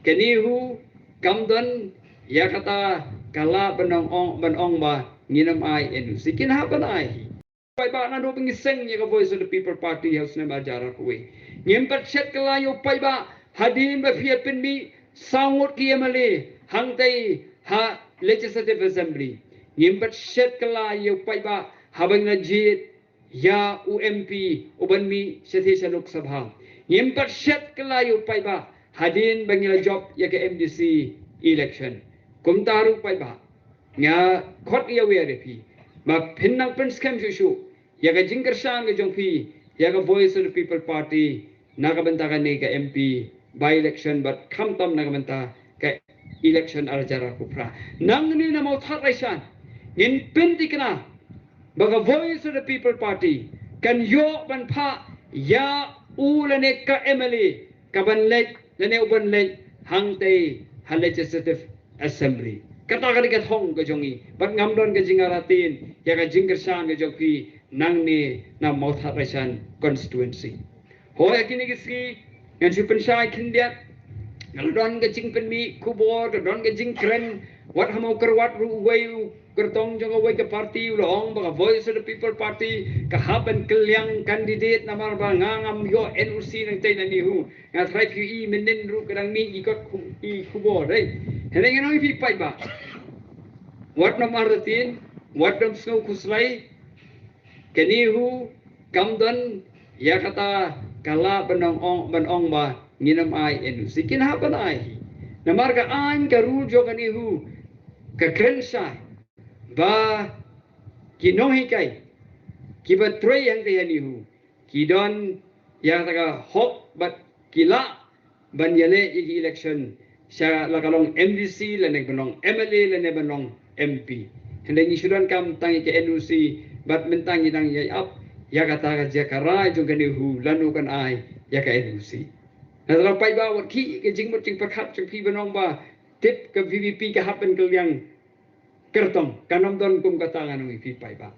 kenihu kamdan ya kata kala benong ba nginam ai enu sikin hapan ai pai ba na do pengiseng ya ka Voice of the People Party house na bajara kuwe ngimpat set kala yo pai ba hadin ba fiat pen mi sangut ki amale hangtai ha Legislative Assembly ngimpat set kala yo pai ba habang na jit ya UMP uban mi Sethesa Lok Sabha ngimpat set kala yo pai ba hadin bangila job ya ke MDC election kumtaru pai ba nga khot ya we repi ma phinnang prince kem shu ya ga jingkar sang ga jongpi ya ga Voice of the People Party nagabanta ka ni ka MP by election but kamtam nagabanta ka election arjara kupra nang ni na mau that raisan in pentikna baga Voice of the People Party kan yo ban pha ya ulane ka MLA ka ban lek lane uban lek hangte ha Legislative Assembly kata ka hong ka jongi bat ngamdon ka jingaratin ya ka jingkar sang ka jongpi nang ni na mau that raisan constituency hoya kini kiski yang si pensai kindiat ngalodon ka jing penmi kubor ka don ka jing kren wat hamau kerwat ru wei kertong jong wei ka party ulong ba Voice of the People Party ka haban kelyang candidate namar ba ngangam yo NUC nang tay na nihu nga try QE menen ru kadang mi ikot kubor dai heneng no ipi pai ba wat namar tin wat dam snow kuslai kenihu kamdan ya kata kala benong ba nginam ai enu sikin hapan ai namar ka an ka ru jo kanihu ka krensai ba kinong hikai kiba troy yang te nihu kidon yang taka hok bat kila ban yale i election sa lakalong MDC lane benong MLA lane benong MP hendeng isudan kam tangi ke NUC bat mentangi nang yai up ya kata ka jakara jong kanihu lanu kan ai ya ka NUC na tra pai ba wat ki ke jingmut jing pakhat jong pi benong ba tip ke VVP ka happen ke yang kertong kanom don kum katangan ngi pi pai ba